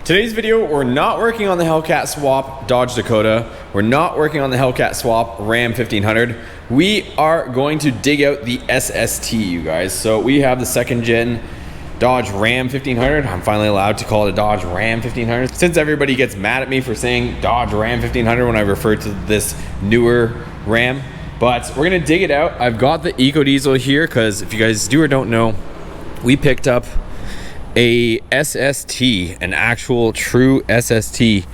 Today's video, we're not working on the Hellcat swap Dodge Dakota. We're not working on the Hellcat swap Ram 1500. We are going to dig out the SST, you guys. So we have the second gen Dodge Ram 1500. I'm finally allowed to call it a Dodge Ram 1500. Since everybody gets mad at me for saying Dodge Ram 1500 when I refer to this newer Ram. But we're gonna dig it out. I've got the EcoDiesel here because if you guys do or don't know, we picked up a SST, an actual true SST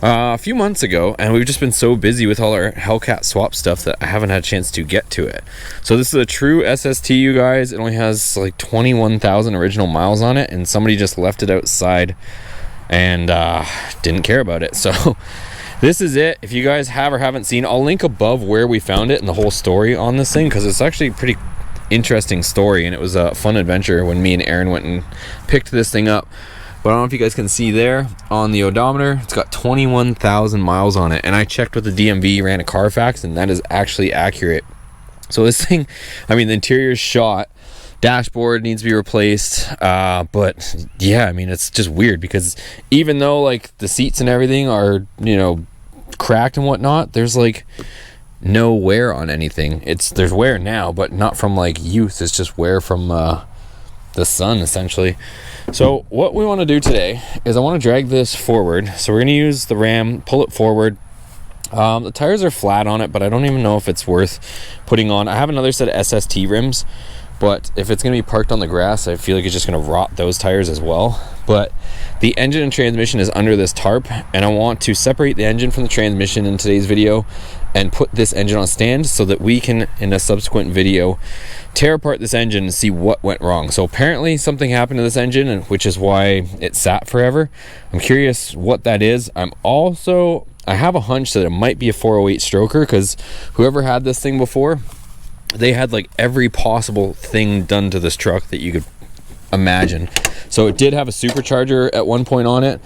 a few months ago, and we've just been so busy with all our Hellcat swap stuff that I haven't had a chance to get to it. So this is a true SST, you guys. It only has like 21,000 original miles on it, and somebody just left it outside and didn't care about it. So this is it. If you guys have or haven't seen, I'll link above where we found it and the whole story on this thing, because it's actually pretty interesting story, and it was a fun adventure when me and Aaron went and picked this thing up. But I don't know if you guys can see there on the odometer, it's got 21,000 miles on it, and I checked with the DMV, ran a Carfax, and that is actually accurate. So this thing, I mean, the interior is shot, dashboard needs to be replaced, but yeah, I mean, it's just weird because even though like the seats and everything are, you know, cracked and whatnot, there's like no wear on anything. There's wear now, but not from like use. It's just wear from the sun essentially. So what we want to do today is I want to drag this forward. So we're going to use the Ram, pull it forward. The tires are flat on it, but I don't even know if it's worth putting on. I have another set of SST rims, but if it's going to be parked on the grass, I feel like it's just going to rot those tires as well. But the engine and transmission is under this tarp, and I want to separate the engine from the transmission in today's video and put this engine on stand so that we can, in a subsequent video, tear apart this engine and see what went wrong. So apparently something happened to this engine, and which is why it sat forever. I'm curious what that is. I have a hunch that it might be a 408 stroker, because whoever had this thing before, they had like every possible thing done to this truck that you could imagine. So it did have a supercharger at one point on it.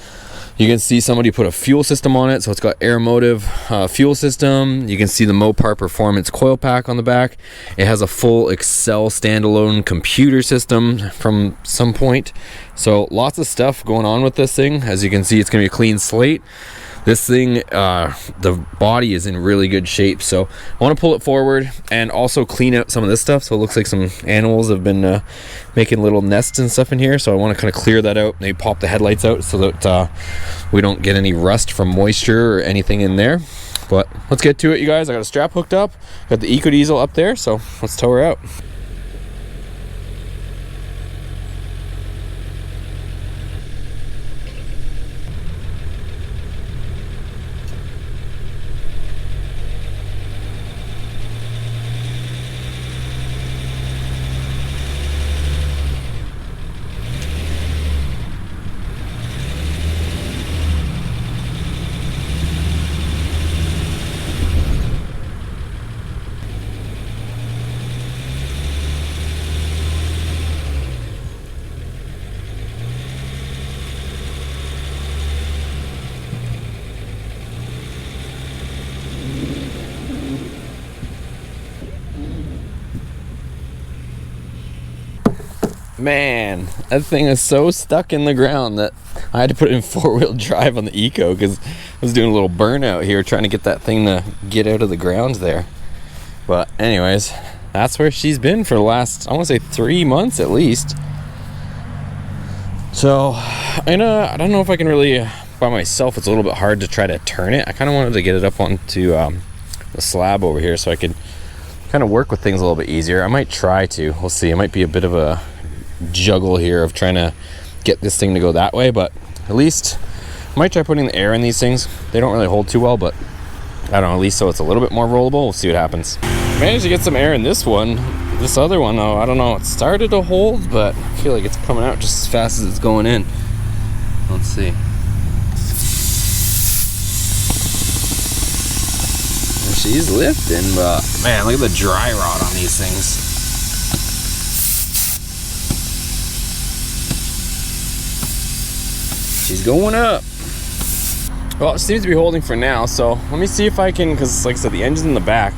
You can see somebody put a fuel system on it, so it's got air motive fuel system. You can see the Mopar Performance coil pack on the back. It has a full Excel standalone computer system from some point. So lots of stuff going on with this thing. As you can see, it's going to be a clean slate. This thing, the body is in really good shape, so I want to pull it forward and also clean out some of this stuff. So it looks like some animals have been making little nests and stuff in here, so I want to kind of clear that out. Maybe pop the headlights out so that we don't get any rust from moisture or anything in there. But let's get to it, you guys. I got a strap hooked up, got the EcoDiesel up there, so let's tow her out. Man, that thing is so stuck in the ground that I had to put it in four-wheel drive on the Eco because I was doing a little burnout here trying to get that thing to get out of the ground there. But anyways, that's where she's been for the last, I want to say 3 months at least. So I don't know if I can really by myself. It's a little bit hard to try to turn it. I kind of wanted to get it up onto the slab over here so I could kind of work with things a little bit easier. I might try to. We'll see. It might be a bit of a juggle here of trying to get this thing to go that way, but at least I might try putting the air in these things. They don't really hold too well, but I don't know, at least so it's a little bit more rollable. We'll see what happens. Managed to get some air in this one. This other one though, I don't know, it started to hold, but I feel like it's coming out just as fast as it's going in. Let's see. She's lifting, but man, look at the dry rot on these things. She's going up. Well, it seems to be holding for now, so let me see if I can, because like I said, the engine's in the back,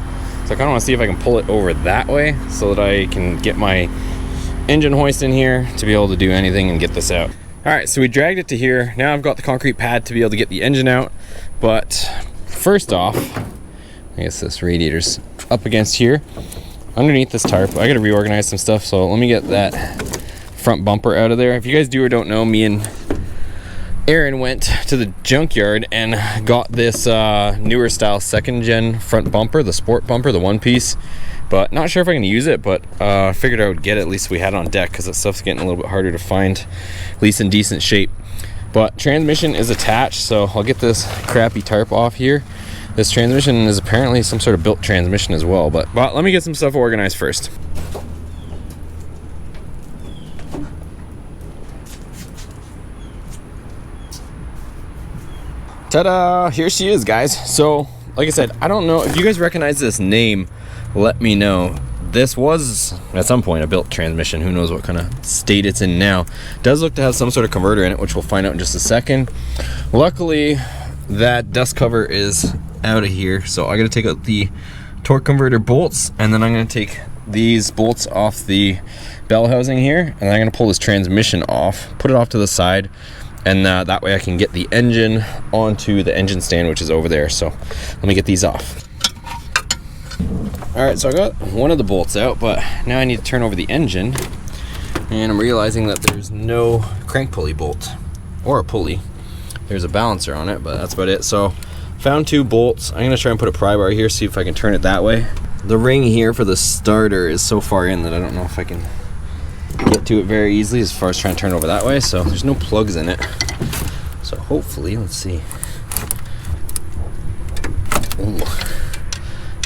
so I kind of want to see if I can pull it over that way so that I can get my engine hoist in here to be able to do anything and get this out. All right, so we dragged it to here. Now I've got the concrete pad to be able to get the engine out. But first off, I guess this radiator's up against here. Underneath this tarp, I gotta reorganize some stuff, so let me get that front bumper out of there. If you guys do or don't know, me and Aaron went to the junkyard and got this newer style 2nd gen front bumper, the sport bumper, the one piece. But not sure if I can use it, but I figured I would get it, at least we had it on deck, because that stuff's getting a little bit harder to find, at least in decent shape. But transmission is attached, so I'll get this crappy tarp off here. This transmission is apparently some sort of built transmission as well, but let me get some stuff organized first. Ta-da! Here she is, guys. So, like I said, I don't know if you guys recognize this name. Let me know. This was at some point a built transmission. Who knows what kind of state it's in now. It does look to have some sort of converter in it, which we'll find out in just a second. Luckily, that dust cover is out of here, so I gotta take out the torque converter bolts, and then I'm gonna take these bolts off the bell housing here, and I'm gonna pull this transmission off, put it off to the side, and that way I can get the engine onto the engine stand, which is over there. So let me get these off. All right, so I got one of the bolts out, but now I need to turn over the engine, and I'm realizing that there's no crank pulley bolt or a pulley. There's a balancer on it, but that's about it. So found 2 bolts. I'm gonna try and put a pry bar here, see if I can turn it that way. The ring here for the starter is so far in that I don't know if I can get to it very easily as far as trying to turn it over that way. So there's no plugs in it. So hopefully, let's see. Ooh.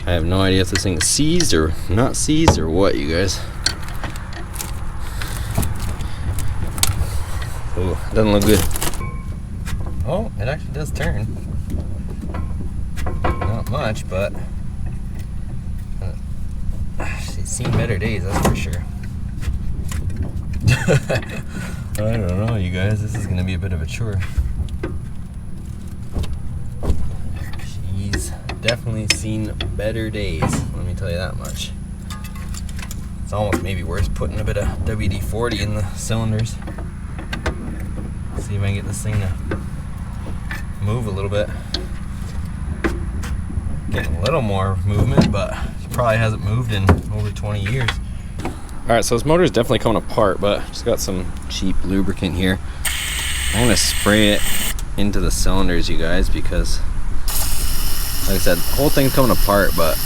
I have no idea if this thing is seized or not seized or what, you guys. Oh, it doesn't look good. Oh, it actually does turn. Not much, but she's seen better days, that's for sure. I don't know, you guys. This is gonna be a bit of a chore. She's definitely seen better days, let me tell you that much. It's almost maybe worth putting a bit of WD-40 in the cylinders. See if I can get this thing to move a little bit. Getting a little more movement, but it probably hasn't moved in over 20 years. Alright, so this motor is definitely coming apart, but just got some cheap lubricant here. I'm gonna spray it into the cylinders, you guys, because like I said, the whole thing's coming apart, but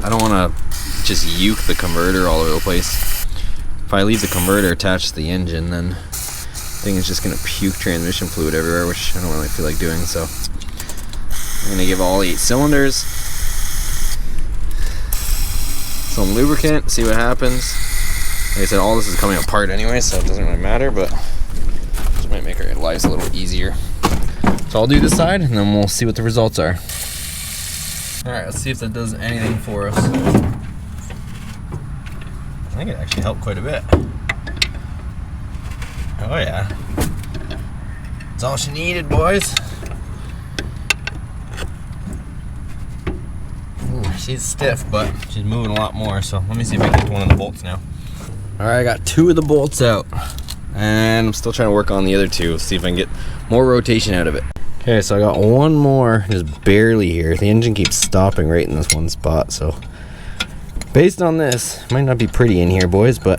I don't want to just uke the converter all over the place. If I leave the converter attached to the engine, then the thing is just gonna puke transmission fluid everywhere, which I don't really feel like doing. So I'm gonna give all 8 cylinders some lubricant, see what happens. Like I said, all this is coming apart anyway, so it doesn't really matter, but just might make our lives a little easier. So I'll do this side, and then we'll see what the results are. Alright, let's see if that does anything for us. I think it actually helped quite a bit. Oh yeah. That's all she needed, boys. Ooh, she's stiff, but she's moving a lot more, so let me see if I can get to one of the bolts now. Alright, I got 2 of the bolts out, and I'm still trying to work on the other 2, see if I can get more rotation out of it. Okay, so I got one more, just barely here. The engine keeps stopping right in this one spot, so based on this, it might not be pretty in here, boys, but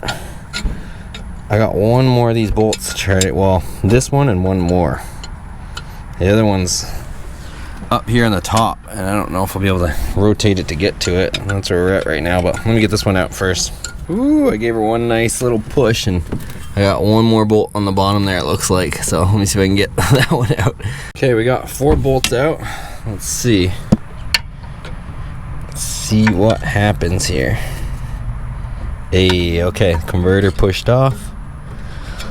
I got one more of these bolts to try it. Well, this one and one more. The other one's up here on the top, and I don't know if I'll be able to rotate it to get to it. That's where we're at right now, but let me get this one out first. Ooh, I gave her one nice little push, and I got one more bolt on the bottom there, it looks like. So let me see if I can get that one out. Okay, we got 4 bolts out. Let's see. Let's see what happens here. Hey, okay, converter pushed off.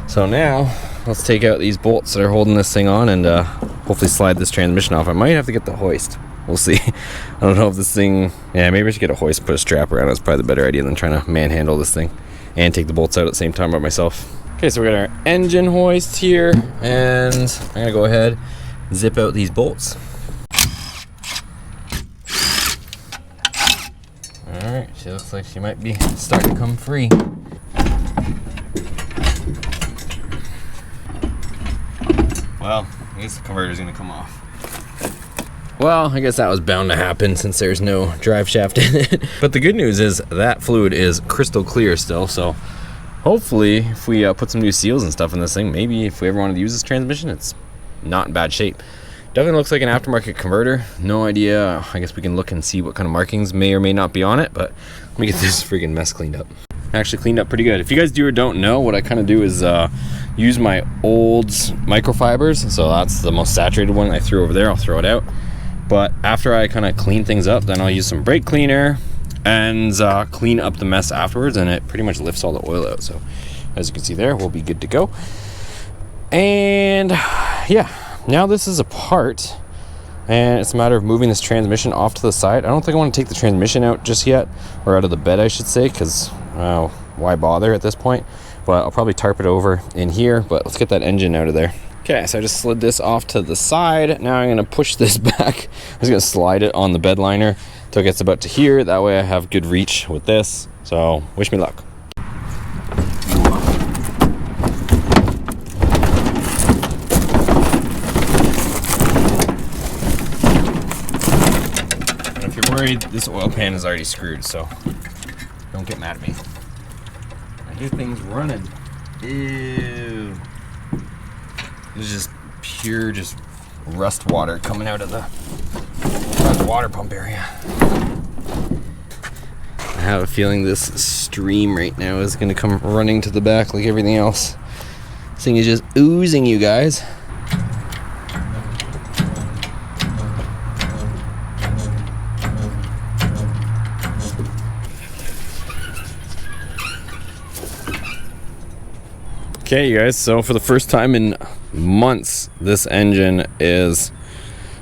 So now, let's take out these bolts that are holding this thing on and hopefully slide this transmission off. I might have to get the hoist. We'll see. I don't know if this thing... Yeah, maybe I should get a hoist and put a strap around it. That's probably the better idea than trying to manhandle this thing and take the bolts out at the same time by myself. Okay, so we got our engine hoist here, and I'm gonna go ahead and zip out these bolts. Alright, she looks like she might be starting to come free. Well, I guess the converter's gonna come off. Well, I guess that was bound to happen since there's no drive shaft in it. But the good news is that fluid is crystal clear still, so hopefully if we put some new seals and stuff in this thing, maybe if we ever wanted to use this transmission, it's not in bad shape. Definitely looks like an aftermarket converter. No idea. I guess we can look and see what kind of markings may or may not be on it, but let me get this freaking mess cleaned up. Actually cleaned up pretty good. If you guys do or don't know, what I kind of do is use my old microfibers. So that's the most saturated one I threw over there. I'll throw it out. But after I kind of clean things up, then I'll use some brake cleaner and clean up the mess afterwards, and it pretty much lifts all the oil out. So as you can see there, we'll be good to go. And yeah, now this is apart, and it's a matter of moving this transmission off to the side. I don't think I want to take the transmission out just yet, or out of the bed I should say, because why bother at this point? But I'll probably tarp it over in here, but let's get that engine out of there. Okay, so I just slid this off to the side. Now I'm gonna push this back. I'm just gonna slide it on the bed liner till it gets about to here. That way I have good reach with this. So wish me luck. And if you're worried, this oil pan is already screwed, so don't get mad at me. I hear things running. Ew. This is just pure rust water coming out of the front water pump area. I have a feeling this stream right now is going to come running to the back like everything else. This thing is just oozing, you guys. Okay, you guys, so for the first time in months, this engine is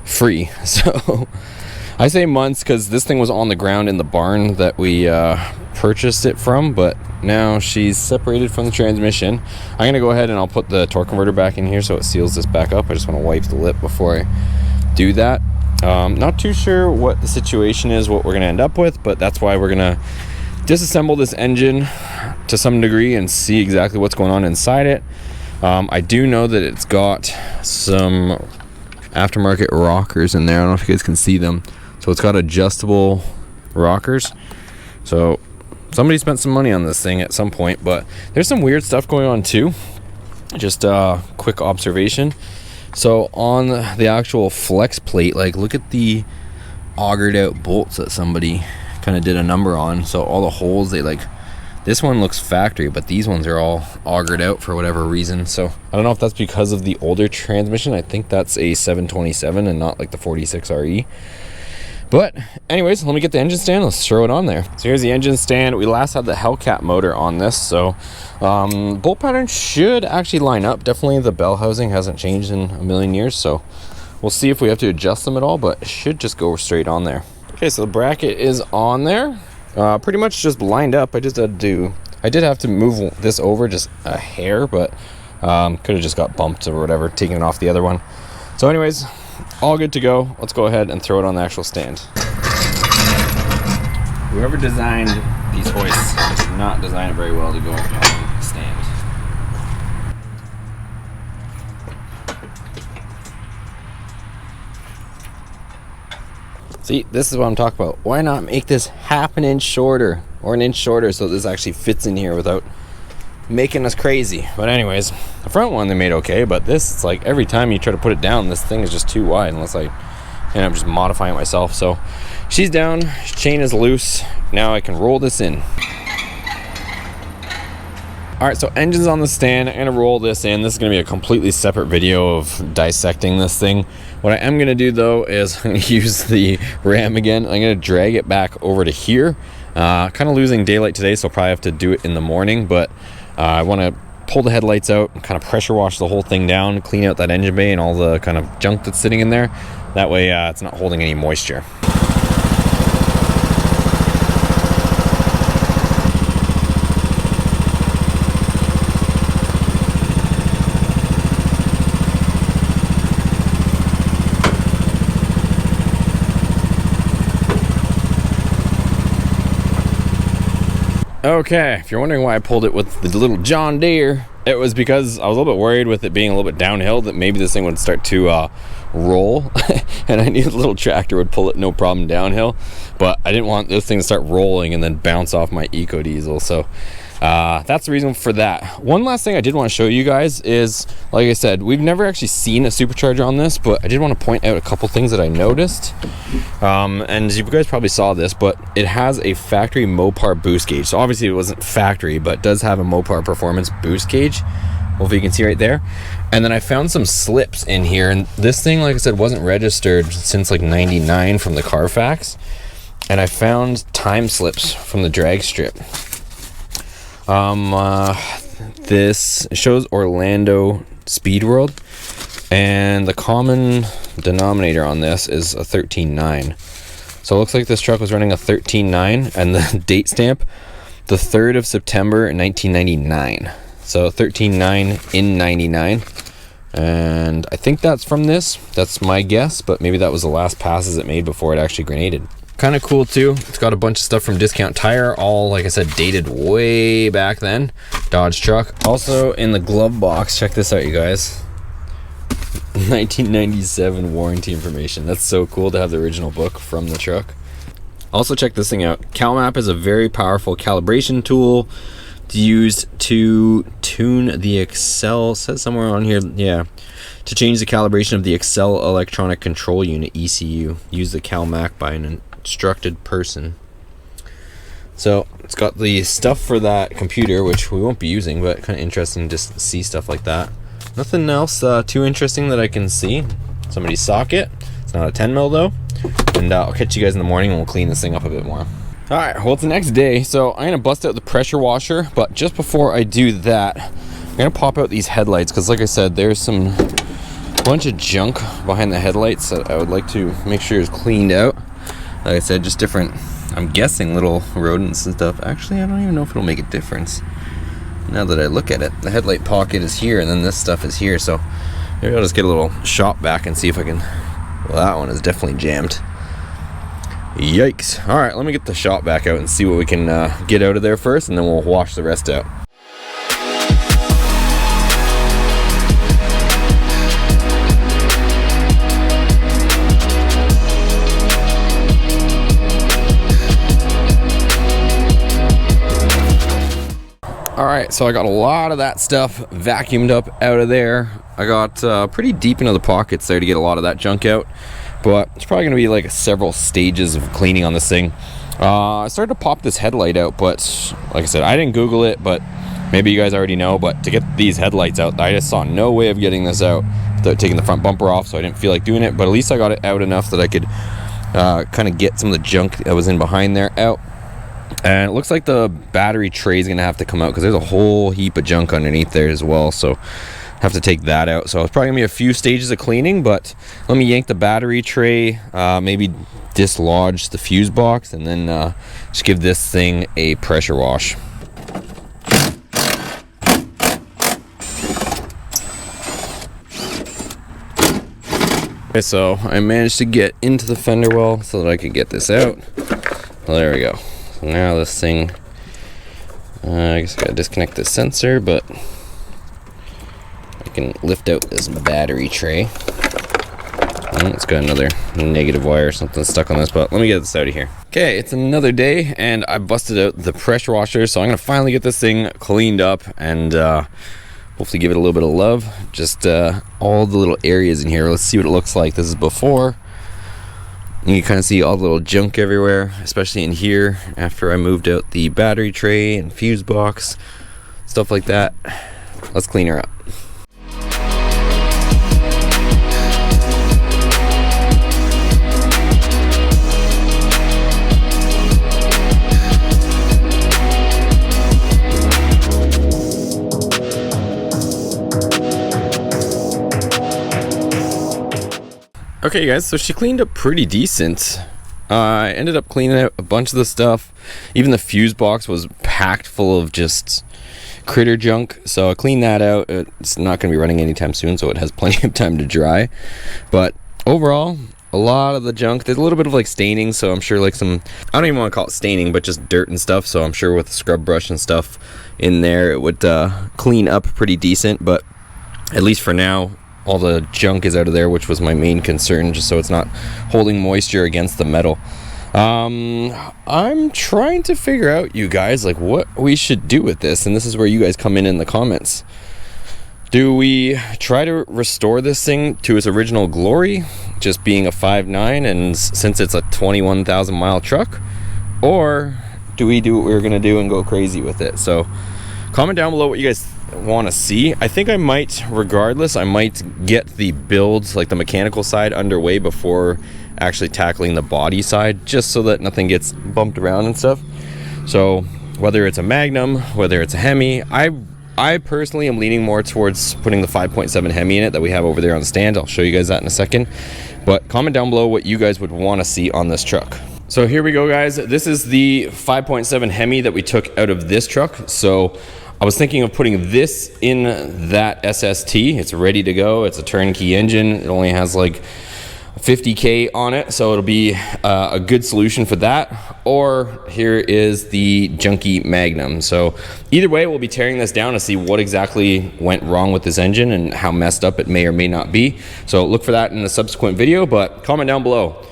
free. So I say months because this thing was on the ground in the barn that we purchased it from, but now she's separated from the transmission. I'm gonna go ahead and I'll put the torque converter back in here so it seals this back up. I just want to wipe the lip before I do that. Not too sure what the situation is, what we're gonna end up with, but that's why we're gonna disassemble this engine to some degree and see exactly what's going on inside it. I do know that it's got some aftermarket rockers in there. I don't know if you guys can see them. So it's got adjustable rockers. So somebody spent some money on this thing at some point, but there's some weird stuff going on too. Just a quick observation. So on the actual flex plate, like look at the augered out bolts that somebody kind of did a number on. So all the holes, they like, this one looks factory, but these ones are all augered out for whatever reason. So I don't know if that's because of the older transmission. I think that's a 727 and not like the 46RE. But anyways, let me get the engine stand. Let's throw it on there. So here's the engine stand. We last had the Hellcat motor on this, so bolt pattern should actually line up. Definitely the bell housing hasn't changed in a million years, so we'll see if we have to adjust them at all, but it should just go straight on there. Okay, so the bracket is on there. Pretty much just lined up. I did have to move this over just a hair, but could have just got bumped or whatever, taking it off the other one. So anyways, all good to go. Let's go ahead and throw it on the actual stand. Whoever designed these hoists did not design it very well to go on the stand. See, this is what I'm talking about. Why not make this half an inch shorter or an inch shorter so this actually fits in here without making us crazy? But anyways, the front one they made okay, but this, it's like every time you try to put it down, this thing is just too wide unless I end up just modifying it myself. So she's down, chain is loose. Now I can roll this in. All right, so engine's on the stand. I'm gonna roll this in. This is gonna be a completely separate video of dissecting this thing. What I am gonna do though is I'm gonna use the Ram again. I'm gonna drag it back over to here. Kind of losing daylight today, so I'll probably have to do it in the morning, but I wanna pull the headlights out and kind of pressure wash the whole thing down, clean out that engine bay and all the kind of junk that's sitting in there. That way it's not holding any moisture. Okay, if you're wondering why I pulled it with the little John Deere it was because I was a little bit worried with it being a little bit downhill that maybe this thing would start to roll and I knew the little tractor would pull it no problem downhill, but I didn't want this thing to start rolling and then bounce off my eco diesel. So that's the reason for that. One last thing I did want to show you guys is, like I said, we've never actually seen a supercharger on this, but I did want to point out a couple things that I noticed. And you guys probably saw this, but it has a factory Mopar boost gauge. So obviously it wasn't factory, but it does have a Mopar performance boost gauge. Hopefully you can see right there. And then I found some slips in here, and this thing, like I said, wasn't registered since like 99 from the Carfax. And I found time slips from the drag strip. This shows Orlando Speed World, and the common denominator on this is a 13.9. So it looks like this truck was running a 13.9, and the date stamp, the 3rd of September 1999. So 13.9 in 99, and I think that's from this. That's my guess, but maybe that was the last passes it made before it actually grenaded. Kind of cool too. It's got a bunch of stuff from Discount Tire, all, like I said, dated way back then. Dodge truck. Also in the glove box, check this out, you guys. 1997 warranty information. That's so cool to have the original book from the truck. Also check this thing out. CalMap is a very powerful calibration tool used to tune the Excel, says somewhere on here, yeah, to change the calibration of the Excel electronic control unit, ECU. Use the CalMap by an instructed person. So it's got the stuff for that computer, which we won't be using, but kind of interesting just to see stuff like that. Nothing else too interesting that I can see. Somebody's socket. It's not a 10 mil though. And I'll catch you guys in the morning and we'll clean this thing up a bit more. All right, well, it's the next day, so I'm gonna bust out the pressure washer, but just before I do that, I'm gonna pop out these headlights, because like I said, there's some bunch of junk behind the headlights that I would like to make sure is cleaned out. Like I said, just different, I'm guessing, little rodents and stuff. Actually, I don't even know if it'll make a difference now that I look at it. The headlight pocket is here, and then this stuff is here, so maybe I'll just get a little shop vac and see if I can. Well, that one is definitely jammed. Yikes. All right, let me get the shop vac out and see what we can get out of there first, and then we'll wash the rest out. All right, so I got a lot of that stuff vacuumed up out of there. I got pretty deep into the pockets there to get a lot of that junk out. But it's probably going to be like several stages of cleaning on this thing. I started to pop this headlight out, but like I said, I didn't Google it, but maybe you guys already know. But to get these headlights out, I just saw no way of getting this out without taking the front bumper off, so I didn't feel like doing it. But at least I got it out enough that I could kind of get some of the junk that was in behind there out. And it looks like the battery tray is going to have to come out, because there's a whole heap of junk underneath there as well. So have to take that out. So it's probably gonna be a few stages of cleaning, but let me yank the battery tray, maybe dislodge the fuse box, and then just give this thing a pressure wash. Okay, so I managed to get into the fender well so that I could get this out. Well, there we go. So now this thing, I guess I gotta disconnect the sensor, but I can lift out this battery tray. It's got another negative wire or something stuck on this, but let me get this out of here. Okay, it's another day, and I busted out the pressure washer, so I'm gonna finally get this thing cleaned up and hopefully give it a little bit of love. Just all the little areas in here. Let's see what it looks like. This is before. You can kind of see all the little junk everywhere, especially in here after I moved out the battery tray and fuse box, stuff like that. Let's clean her up. Okay guys, so she cleaned up pretty decent. I ended up cleaning out a bunch of the stuff. Even the fuse box was packed full of just critter junk, so I cleaned that out. It's not going to be running anytime soon, so it has plenty of time to dry. But overall, a lot of the junk. There's a little bit of like staining, so I'm sure like some, I don't even want to call it staining, but just dirt and stuff. So I'm sure with a scrub brush and stuff in there, it would clean up pretty decent. But at least for now, all the junk is out of there, which was my main concern, just so it's not holding moisture against the metal. I'm trying to figure out, you guys, like what we should do with this, and this is where you guys come in the comments. Do we try to restore this thing to its original glory, just being a 5.9, and since it's a 21,000 mile truck, or do we do what we were gonna do and go crazy with it? So comment down below what you guys want to see. I think I might, regardless, I might get the builds, like the mechanical side, underway before actually tackling the body side, just so that nothing gets bumped around and stuff. So whether it's a Magnum, whether it's a HEMI, I personally am leaning more towards putting the 5.7 HEMI in it that we have over there on the stand. I'll show you guys that in a second, but comment down below what you guys would want to see on this truck. So here we go, guys. This is the 5.7 HEMI that we took out of this truck. So I was thinking of putting this in that SST. It's ready to go. It's a turnkey engine. It only has like 50K on it, so it'll be a good solution for that. Or here is the junky Magnum. So either way, we'll be tearing this down to see what exactly went wrong with this engine and how messed up it may or may not be. So look for that in a subsequent video, but comment down below.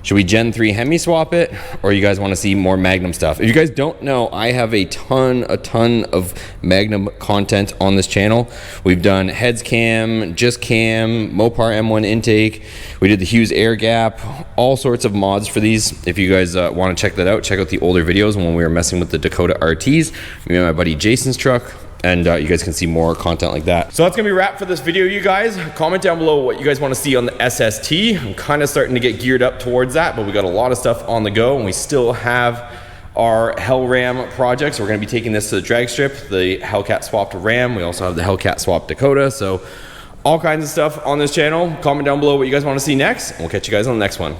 Should we Gen 3 HEMI swap it, or you guys want to see more Magnum stuff? If you guys don't know, I have a ton of Magnum content on this channel. We've done heads cam, just cam, Mopar M1 intake. We did the Hughes air gap, all sorts of mods for these. If you guys want to check that out, check out the older videos when we were messing with the Dakota RTs. Me and my buddy Jason's truck. And you guys can see more content like that. So that's gonna be a wrap for this video, you guys. Comment down below what you guys wanna see on the SST. I'm kinda starting to get geared up towards that, but we got a lot of stuff on the go, and we still have our Hell Ram projects. We're gonna be taking this to the drag strip, the Hellcat swapped Ram. We also have the Hellcat swapped Dakota. So all kinds of stuff on this channel. Comment down below what you guys wanna see next, and we'll catch you guys on the next one.